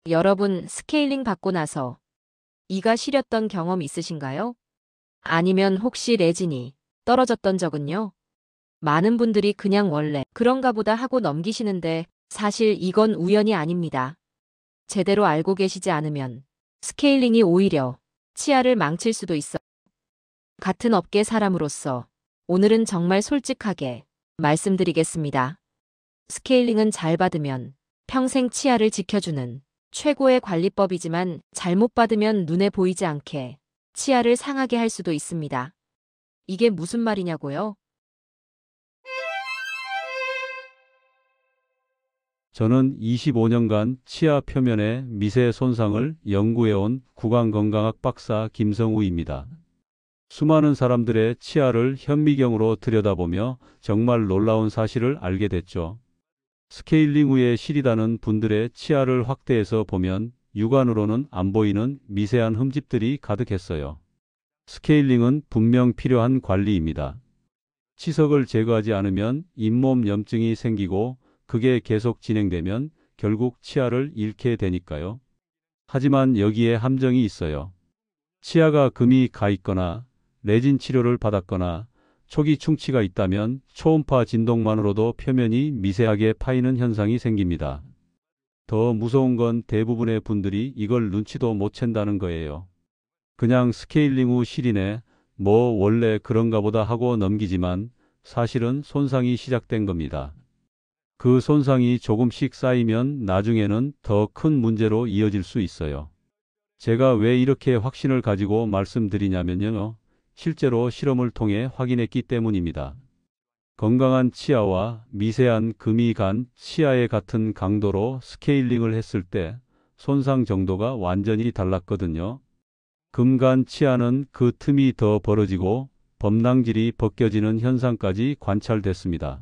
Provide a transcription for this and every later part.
여러분, 스케일링 받고 나서 이가 시렸던 경험 있으신가요? 아니면 혹시 레진이 떨어졌던 적은요? 많은 분들이 그냥 원래 그런가 보다 하고 넘기시는데 사실 이건 우연이 아닙니다. 제대로 알고 계시지 않으면 스케일링이 오히려 치아를 망칠 수도 있어. 같은 업계 사람으로서 오늘은 정말 솔직하게 말씀드리겠습니다. 스케일링은 잘 받으면 평생 치아를 지켜주는 최고의 관리법이지만 잘못 받으면 눈에 보이지 않게 치아를 상하게 할 수도 있습니다. 이게 무슨 말이냐고요? 저는 25년간 치아 표면의 미세 손상을 연구해온 구강건강학 박사 김성우입니다. 수많은 사람들의 치아를 현미경으로 들여다보며 정말 놀라운 사실을 알게 됐죠. 스케일링 후에 시리다는 분들의 치아를 확대해서 보면 육안으로는 안 보이는 미세한 흠집들이 가득했어요. 스케일링은 분명 필요한 관리입니다. 치석을 제거하지 않으면 잇몸 염증이 생기고 그게 계속 진행되면 결국 치아를 잃게 되니까요. 하지만 여기에 함정이 있어요. 치아가 금이 가 있거나 레진 치료를 받았거나 초기 충치가 있다면 초음파 진동만으로도 표면이 미세하게 파이는 현상이 생깁니다. 더 무서운 건 대부분의 분들이 이걸 눈치도 못 챈다는 거예요. 그냥 스케일링 후 시리네, 뭐 원래 그런가 보다 하고 넘기지만 사실은 손상이 시작된 겁니다. 그 손상이 조금씩 쌓이면 나중에는 더 큰 문제로 이어질 수 있어요. 제가 왜 이렇게 확신을 가지고 말씀드리냐면요. 실제로 실험을 통해 확인했기 때문입니다. 건강한 치아와 미세한 금이 간 치아의 같은 강도로 스케일링을 했을 때 손상 정도가 완전히 달랐거든요. 금 간 치아는 그 틈이 더 벌어지고 범랑질이 벗겨지는 현상까지 관찰됐습니다.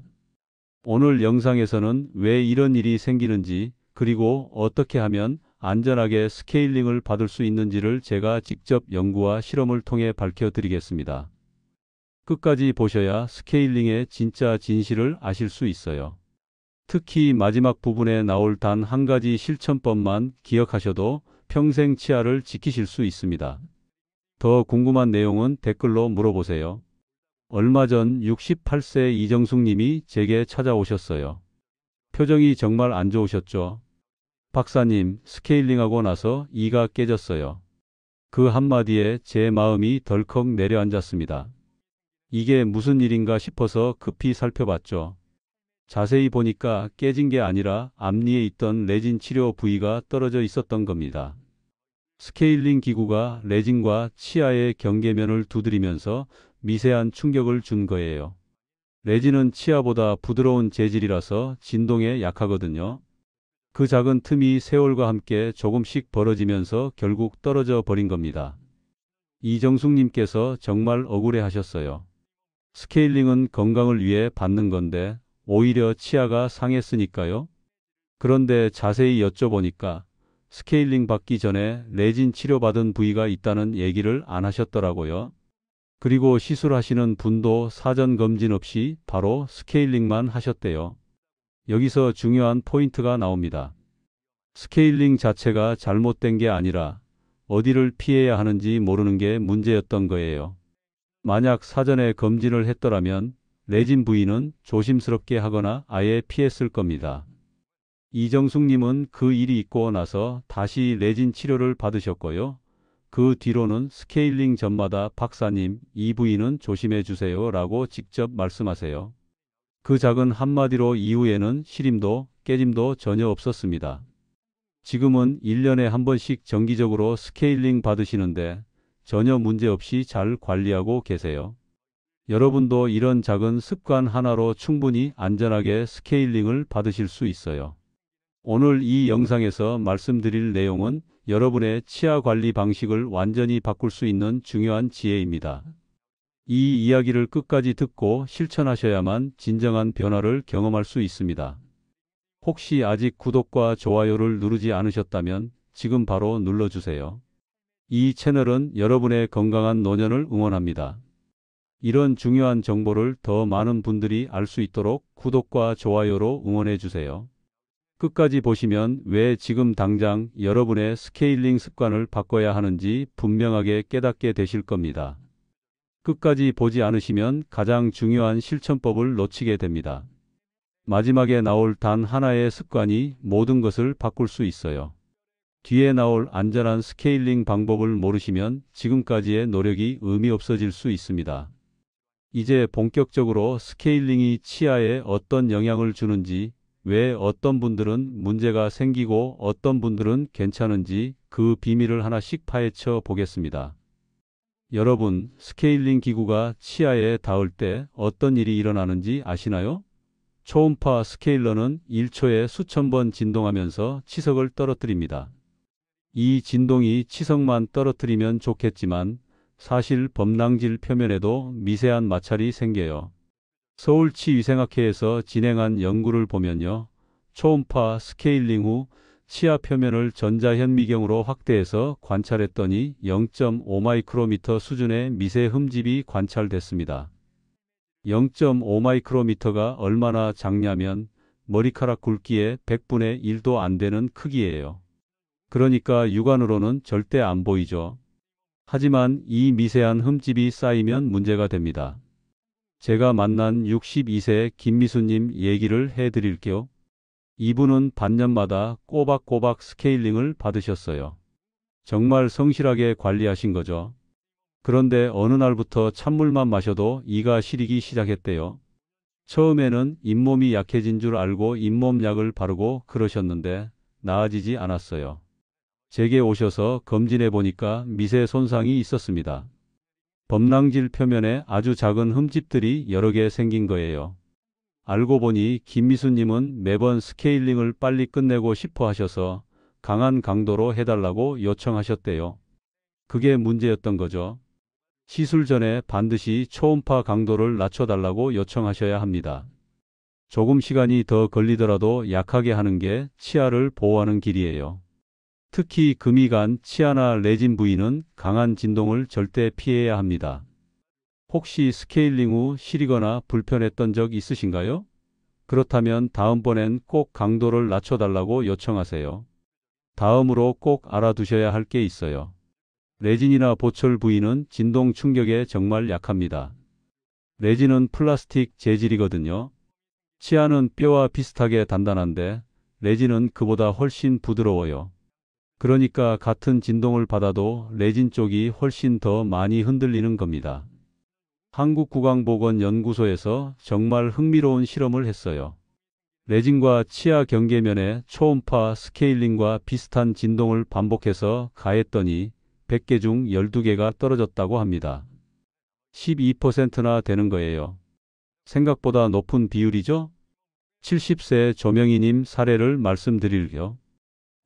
오늘 영상에서는 왜 이런 일이 생기는지 그리고 어떻게 하면 안전하게 스케일링을 받을 수 있는지를 제가 직접 연구와 실험을 통해 밝혀드리겠습니다. 끝까지 보셔야 스케일링의 진짜 진실을 아실 수 있어요. 특히 마지막 부분에 나올 단 한 가지 실천법만 기억하셔도 평생 치아를 지키실 수 있습니다. 더 궁금한 내용은 댓글로 물어보세요. 얼마 전 68세 이정숙 님이 제게 찾아오셨어요. 표정이 정말 안 좋으셨죠? 박사님, 스케일링하고 나서 이가 깨졌어요. 그 한마디에 제 마음이 덜컥 내려앉았습니다. 이게 무슨 일인가 싶어서 급히 살펴봤죠. 자세히 보니까 깨진 게 아니라 앞니에 있던 레진 치료 부위가 떨어져 있었던 겁니다. 스케일링 기구가 레진과 치아의 경계면을 두드리면서 미세한 충격을 준 거예요. 레진은 치아보다 부드러운 재질이라서 진동에 약하거든요. 그 작은 틈이 세월과 함께 조금씩 벌어지면서 결국 떨어져 버린 겁니다. 이정숙님께서 정말 억울해 하셨어요. 스케일링은 건강을 위해 받는 건데 오히려 치아가 상했으니까요. 그런데 자세히 여쭤보니까 스케일링 받기 전에 레진 치료받은 부위가 있다는 얘기를 안 하셨더라고요. 그리고 시술하시는 분도 사전 검진 없이 바로 스케일링만 하셨대요. 여기서 중요한 포인트가 나옵니다. 스케일링 자체가 잘못된 게 아니라 어디를 피해야 하는지 모르는 게 문제였던 거예요. 만약 사전에 검진을 했더라면 레진 부위는 조심스럽게 하거나 아예 피했을 겁니다. 이정숙님은 그 일이 있고 나서 다시 레진 치료를 받으셨고요. 그 뒤로는 스케일링 전마다 박사님, 이 부위는 조심해 주세요 라고 직접 말씀하세요. 그 작은 한마디로 이후에는 시림도 깨짐도 전혀 없었습니다. 지금은 1년에 한 번씩 정기적으로 스케일링 받으시는데 전혀 문제 없이 잘 관리하고 계세요. 여러분도 이런 작은 습관 하나로 충분히 안전하게 스케일링을 받으실 수 있어요. 오늘 이 영상에서 말씀드릴 내용은 여러분의 치아 관리 방식을 완전히 바꿀 수 있는 중요한 지혜입니다. 이 이야기를 끝까지 듣고 실천하셔야만 진정한 변화를 경험할 수 있습니다. 혹시 아직 구독과 좋아요를 누르지 않으셨다면 지금 바로 눌러주세요. 이 채널은 여러분의 건강한 노년을 응원합니다. 이런 중요한 정보를 더 많은 분들이 알 수 있도록 구독과 좋아요로 응원해 주세요. 끝까지 보시면 왜 지금 당장 여러분의 스케일링 습관을 바꿔야 하는지 분명하게 깨닫게 되실 겁니다. 끝까지 보지 않으시면 가장 중요한 실천법을 놓치게 됩니다. 마지막에 나올 단 하나의 습관이 모든 것을 바꿀 수 있어요. 뒤에 나올 안전한 스케일링 방법을 모르시면 지금까지의 노력이 의미 없어질 수 있습니다. 이제 본격적으로 스케일링이 치아에 어떤 영향을 주는지, 왜 어떤 분들은 문제가 생기고 어떤 분들은 괜찮은지 그 비밀을 하나씩 파헤쳐 보겠습니다. 여러분, 스케일링 기구가 치아에 닿을 때 어떤 일이 일어나는지 아시나요? 초음파 스케일러는 1초에 수천 번 진동하면서 치석을 떨어뜨립니다. 이 진동이 치석만 떨어뜨리면 좋겠지만 사실 범랑질 표면에도 미세한 마찰이 생겨요. 서울치위생학회에서 진행한 연구를 보면요. 초음파 스케일링 후 치아 표면을 전자현미경으로 확대해서 관찰했더니 0.5 마이크로미터 수준의 미세 흠집이 관찰됐습니다. 0.5 마이크로미터가 얼마나 작냐면 머리카락 굵기의 100분의 1도 안 되는 크기예요. 그러니까 육안으로는 절대 안 보이죠. 하지만 이 미세한 흠집이 쌓이면 문제가 됩니다. 제가 만난 62세 김미수님 얘기를 해드릴게요. 이분은 반년마다 꼬박꼬박 스케일링을 받으셨어요. 정말 성실하게 관리하신 거죠. 그런데 어느 날부터 찬물만 마셔도 이가 시리기 시작했대요. 처음에는 잇몸이 약해진 줄 알고 잇몸약을 바르고 그러셨는데 나아지지 않았어요. 제게 오셔서 검진해 보니까 미세 손상이 있었습니다. 범랑질 표면에 아주 작은 흠집들이 여러 개 생긴 거예요. 알고 보니 김미수님은 매번 스케일링을 빨리 끝내고 싶어 하셔서 강한 강도로 해달라고 요청하셨대요. 그게 문제였던 거죠. 시술 전에 반드시 초음파 강도를 낮춰달라고 요청하셔야 합니다. 조금 시간이 더 걸리더라도 약하게 하는 게 치아를 보호하는 길이에요. 특히 금이 간 치아나 레진 부위는 강한 진동을 절대 피해야 합니다. 혹시 스케일링 후 시리거나 불편했던 적 있으신가요? 그렇다면 다음번엔 꼭 강도를 낮춰달라고 요청하세요. 다음으로 꼭 알아두셔야 할 게 있어요. 레진이나 보철 부위는 진동 충격에 정말 약합니다. 레진은 플라스틱 재질이거든요. 치아는 뼈와 비슷하게 단단한데 레진은 그보다 훨씬 부드러워요. 그러니까 같은 진동을 받아도 레진 쪽이 훨씬 더 많이 흔들리는 겁니다. 한국구강보건연구소에서 정말 흥미로운 실험을 했어요. 레진과 치아 경계면에 초음파 스케일링과 비슷한 진동을 반복해서 가했더니 100개 중 12개가 떨어졌다고 합니다. 12%나 되는 거예요. 생각보다 높은 비율이죠? 70세 조명희님 사례를 말씀드릴게요.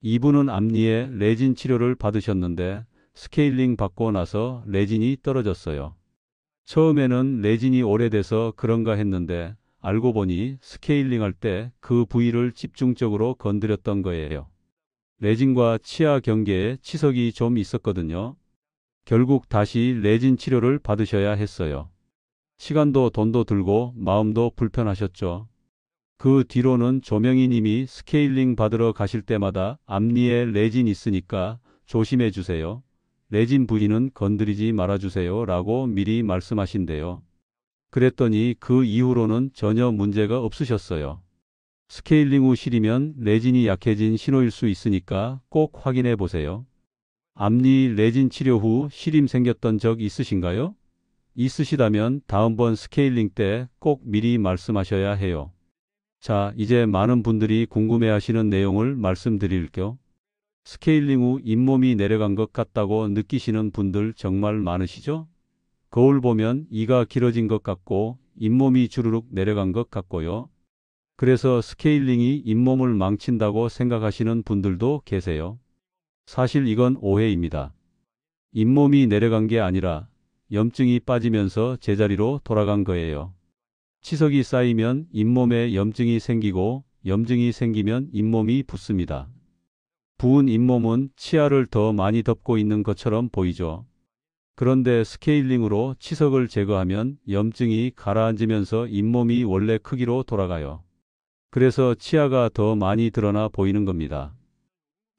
이분은 앞니에 레진 치료를 받으셨는데 스케일링 받고 나서 레진이 떨어졌어요. 처음에는 레진이 오래돼서 그런가 했는데 알고 보니 스케일링 할 때 그 부위를 집중적으로 건드렸던 거예요. 레진과 치아 경계에 치석이 좀 있었거든요. 결국 다시 레진 치료를 받으셔야 했어요. 시간도 돈도 들고 마음도 불편하셨죠. 그 뒤로는 조명희 님이 스케일링 받으러 가실 때마다 앞니에 레진 있으니까 조심해 주세요. 레진 부위는 건드리지 말아주세요 라고 미리 말씀하신대요. 그랬더니 그 이후로는 전혀 문제가 없으셨어요. 스케일링 후 시리면 레진이 약해진 신호일 수 있으니까 꼭 확인해 보세요. 앞니 레진 치료 후 시림 생겼던 적 있으신가요? 있으시다면 다음번 스케일링 때 꼭 미리 말씀하셔야 해요. 자, 이제 많은 분들이 궁금해하시는 내용을 말씀드릴게요. 스케일링 후 잇몸이 내려간 것 같다고 느끼시는 분들 정말 많으시죠? 거울 보면 이가 길어진 것 같고 잇몸이 주르륵 내려간 것 같고요. 그래서 스케일링이 잇몸을 망친다고 생각하시는 분들도 계세요. 사실 이건 오해입니다. 잇몸이 내려간 게 아니라 염증이 빠지면서 제자리로 돌아간 거예요. 치석이 쌓이면 잇몸에 염증이 생기고 염증이 생기면 잇몸이 붓습니다. 부은 잇몸은 치아를 더 많이 덮고 있는 것처럼 보이죠. 그런데 스케일링으로 치석을 제거하면 염증이 가라앉으면서 잇몸이 원래 크기로 돌아가요. 그래서 치아가 더 많이 드러나 보이는 겁니다.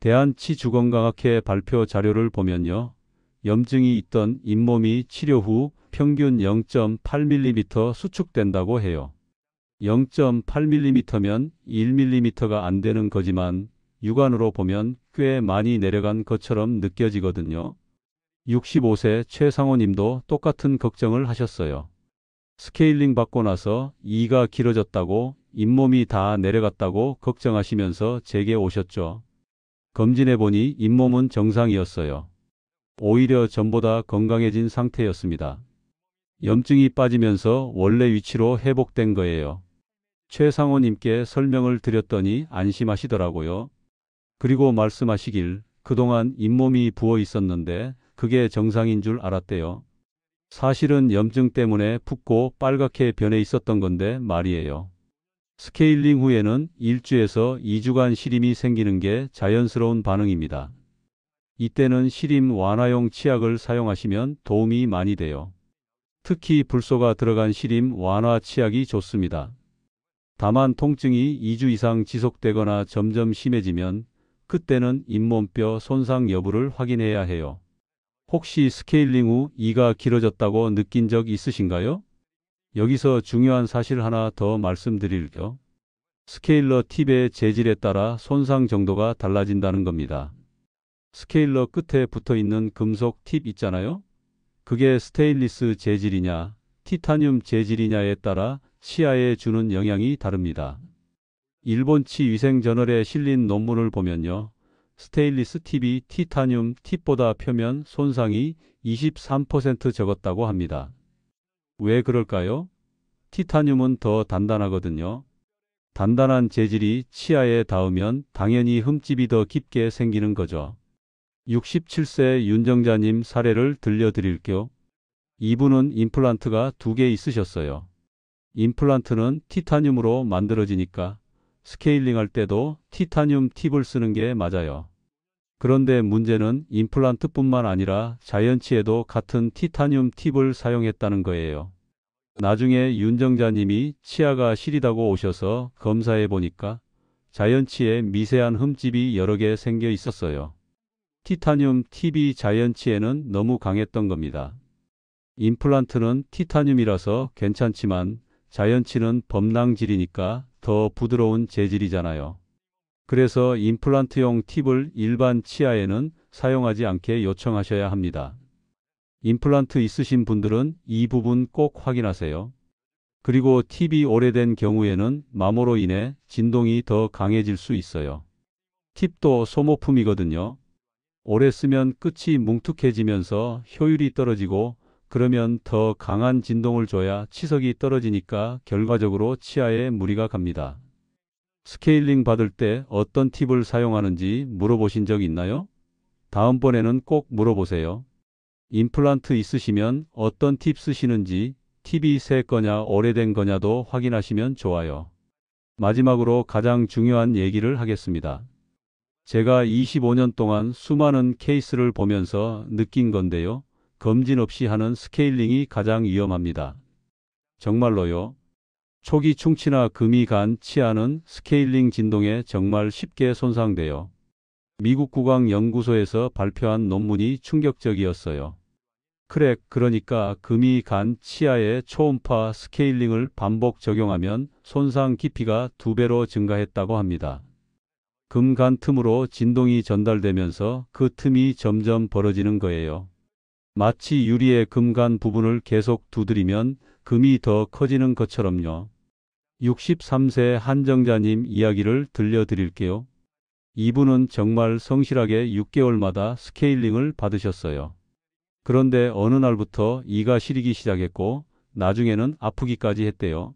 대한치주건강학회 발표 자료를 보면요. 염증이 있던 잇몸이 치료 후 평균 0.8mm 수축된다고 해요. 0.8mm면 1mm가 안 되는 거지만 육안으로 보면 꽤 많이 내려간 것처럼 느껴지거든요. 65세 최상호 님도 똑같은 걱정을 하셨어요. 스케일링 받고 나서 이가 길어졌다고 잇몸이 다 내려갔다고 걱정하시면서 제게 오셨죠. 검진해보니 잇몸은 정상이었어요. 오히려 전보다 건강해진 상태였습니다. 염증이 빠지면서 원래 위치로 회복된 거예요. 최상호님께 설명을 드렸더니 안심하시더라고요. 그리고 말씀하시길 그동안 잇몸이 부어 있었는데 그게 정상인 줄 알았대요. 사실은 염증 때문에 붓고 빨갛게 변해 있었던 건데 말이에요. 스케일링 후에는 1주에서 2주간 시림이 생기는 게 자연스러운 반응입니다. 이때는 시림 완화용 치약을 사용하시면 도움이 많이 돼요. 특히 불소가 들어간 시림 완화 치약이 좋습니다. 다만 통증이 2주 이상 지속되거나 점점 심해지면 그때는 잇몸뼈 손상 여부를 확인해야 해요. 혹시 스케일링 후 이가 길어졌다고 느낀 적 있으신가요? 여기서 중요한 사실 하나 더 말씀드릴게요. 스케일러 팁의 재질에 따라 손상 정도가 달라진다는 겁니다. 스케일러 끝에 붙어 있는 금속 팁 있잖아요? 그게 스테인리스 재질이냐, 티타늄 재질이냐에 따라 치아에 주는 영향이 다릅니다. 일본 치위생저널에 실린 논문을 보면요. 스테인리스 팁이 티타늄 팁보다 표면 손상이 23% 적었다고 합니다. 왜 그럴까요? 티타늄은 더 단단하거든요. 단단한 재질이 치아에 닿으면 당연히 흠집이 더 깊게 생기는 거죠. 67세 윤정자님 사례를 들려드릴게요. 이분은 임플란트가 2개 있으셨어요. 임플란트는 티타늄으로 만들어지니까 스케일링 할 때도 티타늄 팁을 쓰는 게 맞아요. 그런데 문제는 임플란트뿐만 아니라 자연치에도 같은 티타늄 팁을 사용했다는 거예요. 나중에 윤정자님이 치아가 시리다고 오셔서 검사해 보니까 자연치에 미세한 흠집이 여러 개 생겨 있었어요. 티타늄 팁이 자연치에는 너무 강했던 겁니다. 임플란트는 티타늄이라서 괜찮지만 자연치는 범랑질이니까 더 부드러운 재질이잖아요. 그래서 임플란트용 팁을 일반 치아에는 사용하지 않게 요청하셔야 합니다. 임플란트 있으신 분들은 이 부분 꼭 확인하세요. 그리고 팁이 오래된 경우에는 마모로 인해 진동이 더 강해질 수 있어요. 팁도 소모품이거든요. 오래 쓰면 끝이 뭉툭해지면서 효율이 떨어지고 그러면 더 강한 진동을 줘야 치석이 떨어지니까 결과적으로 치아에 무리가 갑니다. 스케일링 받을 때 어떤 팁을 사용하는지 물어보신 적 있나요? 다음번에는 꼭 물어보세요. 임플란트 있으시면 어떤 팁 쓰시는지 팁이 새 거냐 오래된 거냐도 확인하시면 좋아요. 마지막으로 가장 중요한 얘기를 하겠습니다. 제가 25년 동안 수많은 케이스를 보면서 느낀 건데요. 검진 없이 하는 스케일링이 가장 위험합니다. 정말로요. 초기 충치나 금이 간 치아는 스케일링 진동에 정말 쉽게 손상돼요. 미국 구강연구소에서 발표한 논문이 충격적이었어요. 크랙, 그러니까 금이 간 치아에 초음파 스케일링을 반복 적용하면 손상 깊이가 2배로 증가했다고 합니다. 금 간 틈으로 진동이 전달되면서 그 틈이 점점 벌어지는 거예요. 마치 유리의 금 간 부분을 계속 두드리면 금이 더 커지는 것처럼요. 63세 한정자님 이야기를 들려드릴게요. 이분은 정말 성실하게 6개월마다 스케일링을 받으셨어요. 그런데 어느 날부터 이가 시리기 시작했고 나중에는 아프기까지 했대요.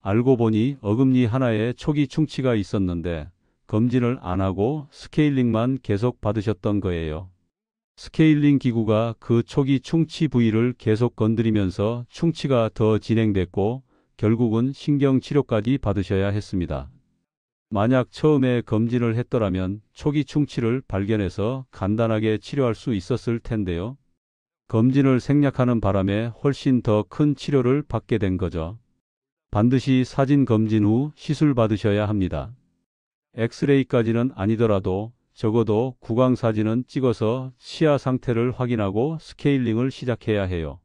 알고 보니 어금니 하나에 초기 충치가 있었는데 검진을 안 하고 스케일링만 계속 받으셨던 거예요. 스케일링 기구가 그 초기 충치 부위를 계속 건드리면서 충치가 더 진행됐고 결국은 신경치료까지 받으셔야 했습니다. 만약 처음에 검진을 했더라면 초기 충치를 발견해서 간단하게 치료할 수 있었을 텐데요. 검진을 생략하는 바람에 훨씬 더 큰 치료를 받게 된 거죠. 반드시 사진 검진 후 시술 받으셔야 합니다. 엑스레이까지는 아니더라도 적어도 구강 사진은 찍어서 치아 상태를 확인하고 스케일링을 시작해야 해요.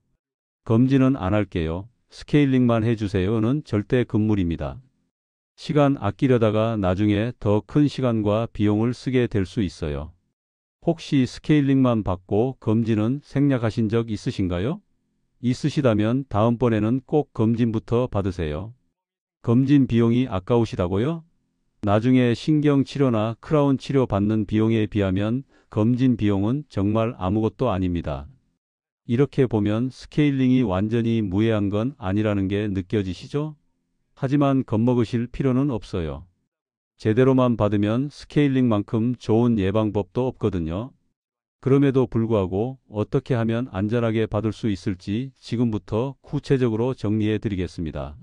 검진은 안 할게요. 스케일링만 해주세요는 절대 금물입니다. 시간 아끼려다가 나중에 더 큰 시간과 비용을 쓰게 될 수 있어요. 혹시 스케일링만 받고 검진은 생략하신 적 있으신가요? 있으시다면 다음번에는 꼭 검진부터 받으세요. 검진 비용이 아까우시다고요? 나중에 신경치료나 크라운 치료 받는 비용에 비하면 검진 비용은 정말 아무것도 아닙니다. 이렇게 보면 스케일링이 완전히 무해한 건 아니라는 게 느껴지시죠? 하지만 겁먹으실 필요는 없어요. 제대로만 받으면 스케일링만큼 좋은 예방법도 없거든요. 그럼에도 불구하고 어떻게 하면 안전하게 받을 수 있을지 지금부터 구체적으로 정리해 드리겠습니다.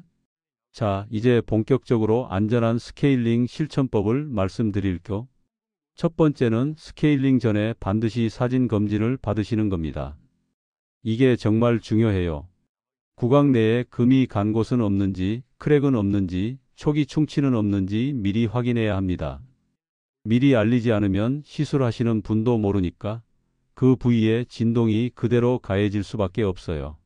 자, 이제 본격적으로 안전한 스케일링 실천법을 말씀드릴게요. 첫 번째는 스케일링 전에 반드시 사진 검진을 받으시는 겁니다. 이게 정말 중요해요. 구강 내에 금이 간 곳은 없는지, 크랙은 없는지, 초기 충치는 없는지 미리 확인해야 합니다. 미리 알리지 않으면 시술하시는 분도 모르니까 그 부위에 진동이 그대로 가해질 수밖에 없어요.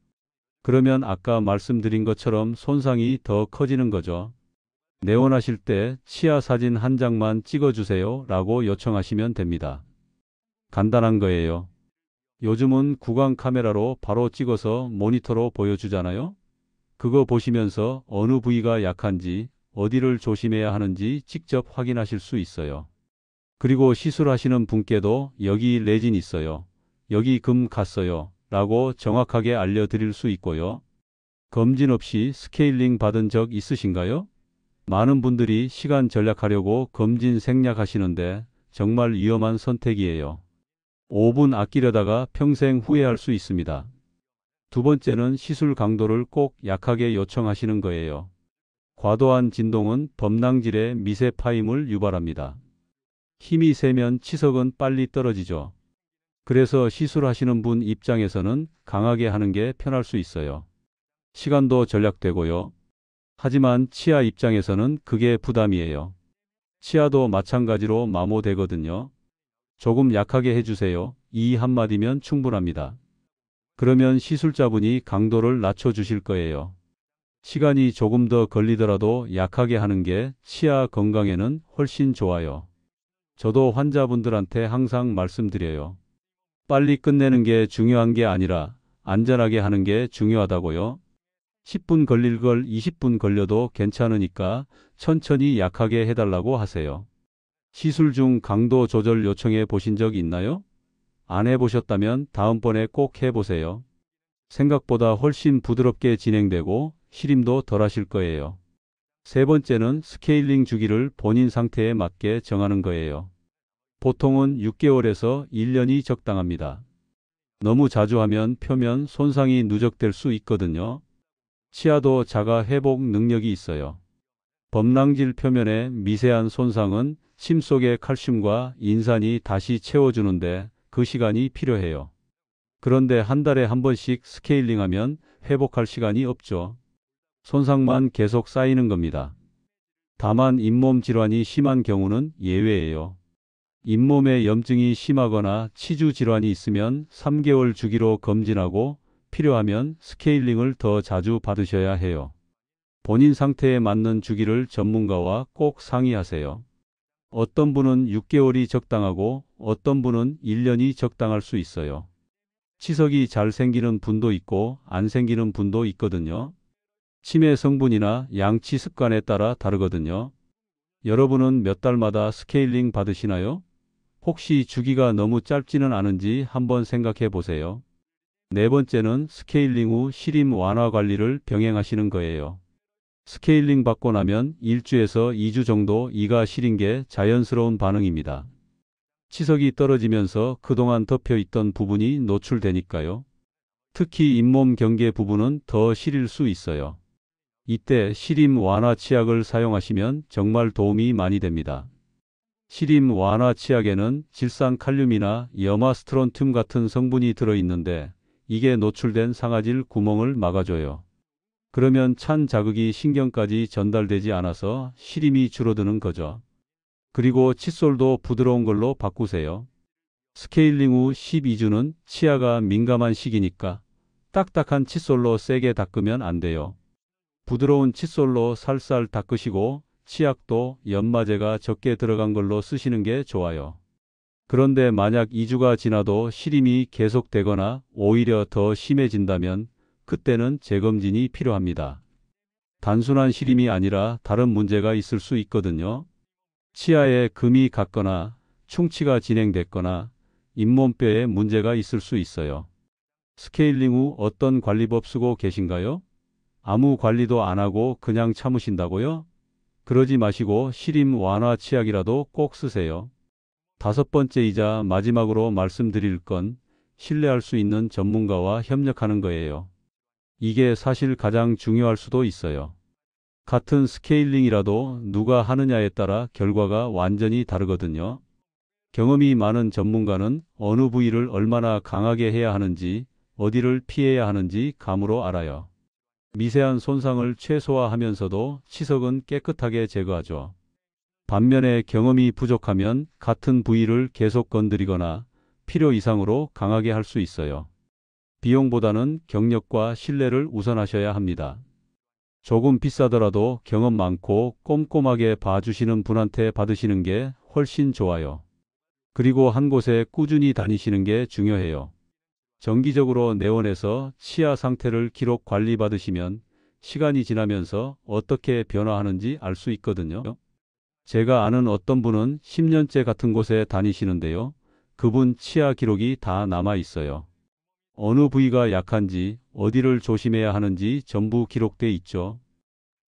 그러면 아까 말씀드린 것처럼 손상이 더 커지는 거죠. 내원하실 때 치아 사진 한 장만 찍어주세요 라고 요청하시면 됩니다. 간단한 거예요. 요즘은 구강 카메라로 바로 찍어서 모니터로 보여주잖아요. 그거 보시면서 어느 부위가 약한지, 어디를 조심해야 하는지 직접 확인하실 수 있어요. 그리고 시술하시는 분께도 여기 레진 있어요. 여기 금 갔어요. 라고 정확하게 알려드릴 수 있고요. 검진 없이 스케일링 받은 적 있으신가요? 많은 분들이 시간 절약하려고 검진 생략하시는데 정말 위험한 선택이에요. 5분 아끼려다가 평생 후회할 수 있습니다. 두 번째는 시술 강도를 꼭 약하게 요청하시는 거예요. 과도한 진동은 범랑질의 미세 파임을 유발합니다. 힘이 세면 치석은 빨리 떨어지죠. 그래서 시술하시는 분 입장에서는 강하게 하는 게 편할 수 있어요. 시간도 절약되고요. 하지만 치아 입장에서는 그게 부담이에요. 치아도 마찬가지로 마모되거든요. 조금 약하게 해주세요. 이 한마디면 충분합니다. 그러면 시술자분이 강도를 낮춰주실 거예요. 시간이 조금 더 걸리더라도 약하게 하는 게 치아 건강에는 훨씬 좋아요. 저도 환자분들한테 항상 말씀드려요. 빨리 끝내는 게 중요한 게 아니라 안전하게 하는 게 중요하다고요. 10분 걸릴 걸 20분 걸려도 괜찮으니까 천천히 약하게 해달라고 하세요. 시술 중 강도 조절 요청해 보신 적 있나요? 안 해보셨다면 다음번에 꼭 해보세요. 생각보다 훨씬 부드럽게 진행되고 시림도 덜 하실 거예요. 세 번째는 스케일링 주기를 본인 상태에 맞게 정하는 거예요. 보통은 6개월에서 1년이 적당합니다. 너무 자주 하면 표면 손상이 누적될 수 있거든요. 치아도 자가 회복 능력이 있어요. 범랑질 표면의 미세한 손상은 침 속의 칼슘과 인산이 다시 채워주는데 그 시간이 필요해요. 그런데 한 달에 한 번씩 스케일링하면 회복할 시간이 없죠. 손상만 계속 쌓이는 겁니다. 다만 잇몸 질환이 심한 경우는 예외예요. 잇몸에 염증이 심하거나 치주 질환이 있으면 3개월 주기로 검진하고 필요하면 스케일링을 더 자주 받으셔야 해요. 본인 상태에 맞는 주기를 전문가와 꼭 상의하세요. 어떤 분은 6개월이 적당하고 어떤 분은 1년이 적당할 수 있어요. 치석이 잘 생기는 분도 있고 안 생기는 분도 있거든요. 치매 성분이나 양치 습관에 따라 다르거든요. 여러분은 몇 달마다 스케일링 받으시나요? 혹시 주기가 너무 짧지는 않은지 한번 생각해 보세요. 네 번째는 스케일링 후 시림 완화 관리를 병행하시는 거예요. 스케일링 받고 나면 1주에서 2주 정도 이가 시린 게 자연스러운 반응입니다. 치석이 떨어지면서 그동안 덮여 있던 부분이 노출되니까요. 특히 잇몸 경계 부분은 더 시릴 수 있어요. 이때 시림 완화 치약을 사용하시면 정말 도움이 많이 됩니다. 시림 완화 치약에는 질산칼륨이나 염화스트론튬 같은 성분이 들어있는데 이게 노출된 상아질 구멍을 막아줘요. 그러면 찬 자극이 신경까지 전달되지 않아서 시림이 줄어드는 거죠. 그리고 칫솔도 부드러운 걸로 바꾸세요. 스케일링 후 12주는 치아가 민감한 시기니까 딱딱한 칫솔로 세게 닦으면 안 돼요. 부드러운 칫솔로 살살 닦으시고 치약도 연마제가 적게 들어간 걸로 쓰시는 게 좋아요. 그런데 만약 2주가 지나도 시림이 계속되거나 오히려 더 심해진다면 그때는 재검진이 필요합니다. 단순한 시림이 아니라 다른 문제가 있을 수 있거든요. 치아에 금이 갔거나 충치가 진행됐거나 잇몸뼈에 문제가 있을 수 있어요. 스케일링 후 어떤 관리법 쓰고 계신가요? 아무 관리도 안 하고 그냥 참으신다고요? 그러지 마시고 시림 완화 치약이라도 꼭 쓰세요. 5번째이자 마지막으로 말씀드릴 건 신뢰할 수 있는 전문가와 협력하는 거예요. 이게 사실 가장 중요할 수도 있어요. 같은 스케일링이라도 누가 하느냐에 따라 결과가 완전히 다르거든요. 경험이 많은 전문가는 어느 부위를 얼마나 강하게 해야 하는지, 어디를 피해야 하는지 감으로 알아요. 미세한 손상을 최소화하면서도 치석은 깨끗하게 제거하죠. 반면에 경험이 부족하면 같은 부위를 계속 건드리거나 필요 이상으로 강하게 할 수 있어요. 비용보다는 경력과 신뢰를 우선하셔야 합니다. 조금 비싸더라도 경험 많고 꼼꼼하게 봐주시는 분한테 받으시는 게 훨씬 좋아요. 그리고 한 곳에 꾸준히 다니시는 게 중요해요. 정기적으로 내원해서 치아 상태를 기록 관리 받으시면 시간이 지나면서 어떻게 변화하는지 알 수 있거든요. 제가 아는 어떤 분은 10년째 같은 곳에 다니시는데요. 그분 치아 기록이 다 남아 있어요. 어느 부위가 약한지, 어디를 조심해야 하는지 전부 기록돼 있죠.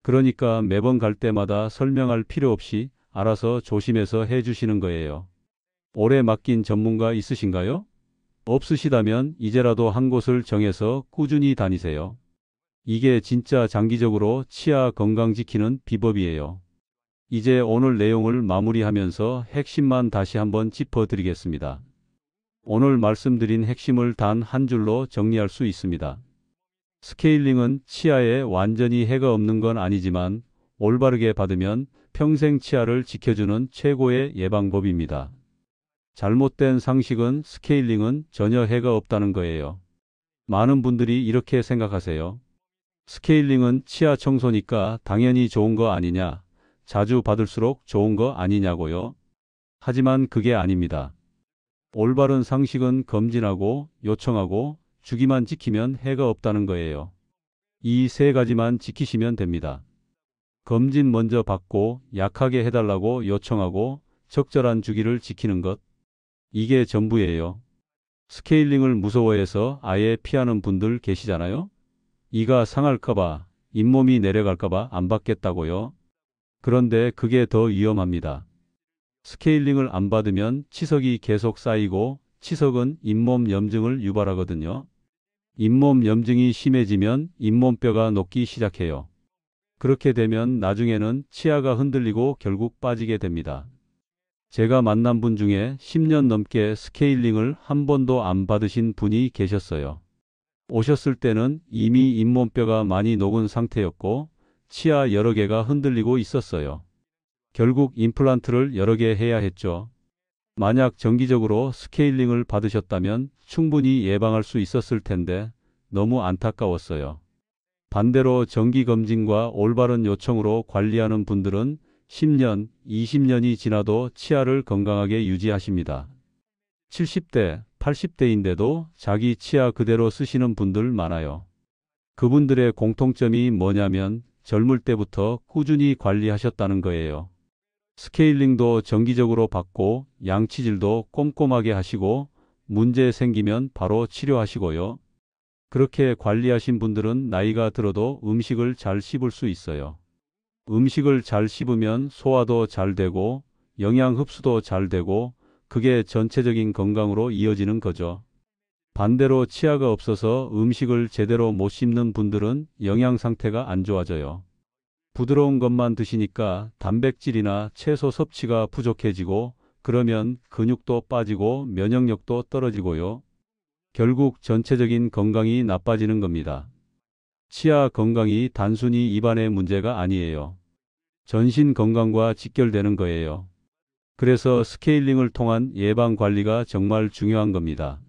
그러니까 매번 갈 때마다 설명할 필요 없이 알아서 조심해서 해주시는 거예요. 오래 맡긴 전문가 있으신가요? 없으시다면 이제라도 한 곳을 정해서 꾸준히 다니세요. 이게 진짜 장기적으로 치아 건강 지키는 비법이에요. 이제 오늘 내용을 마무리하면서 핵심만 다시 한번 짚어드리겠습니다. 오늘 말씀드린 핵심을 단 한 줄로 정리할 수 있습니다. 스케일링은 치아에 완전히 해가 없는 건 아니지만 올바르게 받으면 평생 치아를 지켜주는 최고의 예방법입니다. 잘못된 상식은 스케일링은 전혀 해가 없다는 거예요. 많은 분들이 이렇게 생각하세요. 스케일링은 치아 청소니까 당연히 좋은 거 아니냐, 자주 받을수록 좋은 거 아니냐고요. 하지만 그게 아닙니다. 올바른 상식은 검진하고 요청하고 주기만 지키면 해가 없다는 거예요. 이 세 가지만 지키시면 됩니다. 검진 먼저 받고 약하게 해달라고 요청하고 적절한 주기를 지키는 것. 이게 전부예요. 스케일링을 무서워해서 아예 피하는 분들 계시잖아요. 이가 상할까봐, 잇몸이 내려갈까봐 안 받겠다고요. 그런데 그게 더 위험합니다. 스케일링을 안 받으면 치석이 계속 쌓이고 치석은 잇몸 염증을 유발하거든요. 잇몸 염증이 심해지면 잇몸뼈가 녹기 시작해요. 그렇게 되면 나중에는 치아가 흔들리고 결국 빠지게 됩니다. 제가 만난 분 중에 10년 넘게 스케일링을 한 번도 안 받으신 분이 계셨어요. 오셨을 때는 이미 잇몸뼈가 많이 녹은 상태였고 치아 여러 개가 흔들리고 있었어요. 결국 임플란트를 여러 개 해야 했죠. 만약 정기적으로 스케일링을 받으셨다면 충분히 예방할 수 있었을 텐데 너무 안타까웠어요. 반대로 정기검진과 올바른 요청으로 관리하는 분들은 10년, 20년이 지나도 치아를 건강하게 유지하십니다. 70대, 80대인데도 자기 치아 그대로 쓰시는 분들 많아요. 그분들의 공통점이 뭐냐면 젊을 때부터 꾸준히 관리하셨다는 거예요. 스케일링도 정기적으로 받고 양치질도 꼼꼼하게 하시고 문제 생기면 바로 치료하시고요. 그렇게 관리하신 분들은 나이가 들어도 음식을 잘 씹을 수 있어요. 음식을 잘 씹으면 소화도 잘 되고 영양 흡수도 잘 되고 그게 전체적인 건강으로 이어지는 거죠. 반대로 치아가 없어서 음식을 제대로 못 씹는 분들은 영양 상태가 안 좋아져요. 부드러운 것만 드시니까 단백질이나 채소 섭취가 부족해지고 그러면 근육도 빠지고 면역력도 떨어지고요. 결국 전체적인 건강이 나빠지는 겁니다. 치아 건강이 단순히 입안의 문제가 아니에요. 전신 건강과 직결되는 거예요. 그래서 스케일링을 통한 예방 관리가 정말 중요한 겁니다.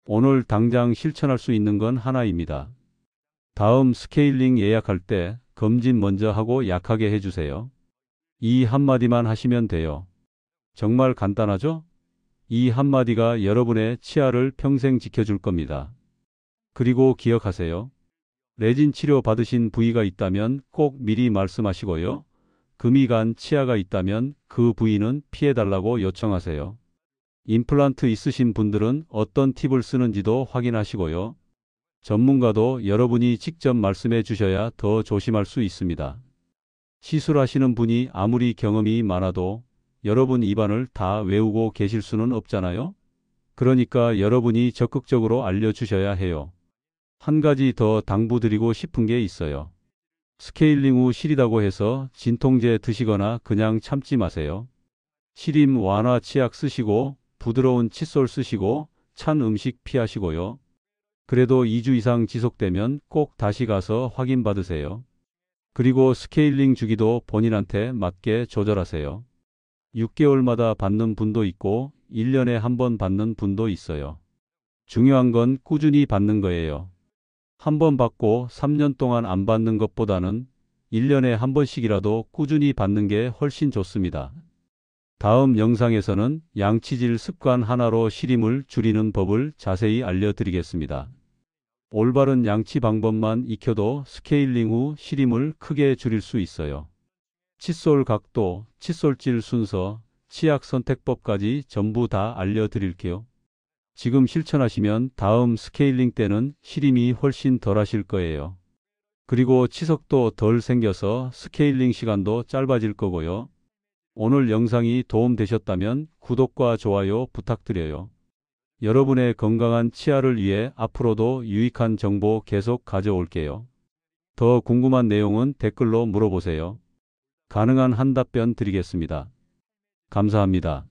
오늘 당장 실천할 수 있는 건 하나입니다. 다음 스케일링 예약할 때 검진 먼저 하고 약하게 해주세요. 이 한마디만 하시면 돼요. 정말 간단하죠? 이 한마디가 여러분의 치아를 평생 지켜줄 겁니다. 그리고 기억하세요. 레진 치료 받으신 부위가 있다면 꼭 미리 말씀하시고요. 금이 간 치아가 있다면 그 부위는 피해달라고 요청하세요. 임플란트 있으신 분들은 어떤 팁을 쓰는지도 확인하시고요. 전문가도 여러분이 직접 말씀해 주셔야 더 조심할 수 있습니다. 시술하시는 분이 아무리 경험이 많아도 여러분 입안을 다 외우고 계실 수는 없잖아요. 그러니까 여러분이 적극적으로 알려주셔야 해요. 한 가지 더 당부드리고 싶은 게 있어요. 스케일링 후 시리다고 해서 진통제 드시거나 그냥 참지 마세요. 시림 완화 치약 쓰시고 부드러운 칫솔 쓰시고 찬 음식 피하시고요. 그래도 2주 이상 지속되면 꼭 다시 가서 확인받으세요. 그리고 스케일링 주기도 본인한테 맞게 조절하세요. 6개월마다 받는 분도 있고 1년에 한 번 받는 분도 있어요. 중요한 건 꾸준히 받는 거예요. 한 번 받고 3년 동안 안 받는 것보다는 1년에 한 번씩이라도 꾸준히 받는 게 훨씬 좋습니다. 다음 영상에서는 양치질 습관 하나로 시림을 줄이는 법을 자세히 알려드리겠습니다. 올바른 양치 방법만 익혀도 스케일링 후 시림을 크게 줄일 수 있어요. 칫솔 각도, 칫솔질 순서, 치약 선택법까지 전부 다 알려드릴게요. 지금 실천하시면 다음 스케일링 때는 시림이 훨씬 덜 하실 거예요. 그리고 치석도 덜 생겨서 스케일링 시간도 짧아질 거고요. 오늘 영상이 도움되셨다면 구독과 좋아요 부탁드려요. 여러분의 건강한 치아를 위해 앞으로도 유익한 정보 계속 가져올게요. 더 궁금한 내용은 댓글로 물어보세요. 가능한 한 답변 드리겠습니다. 감사합니다.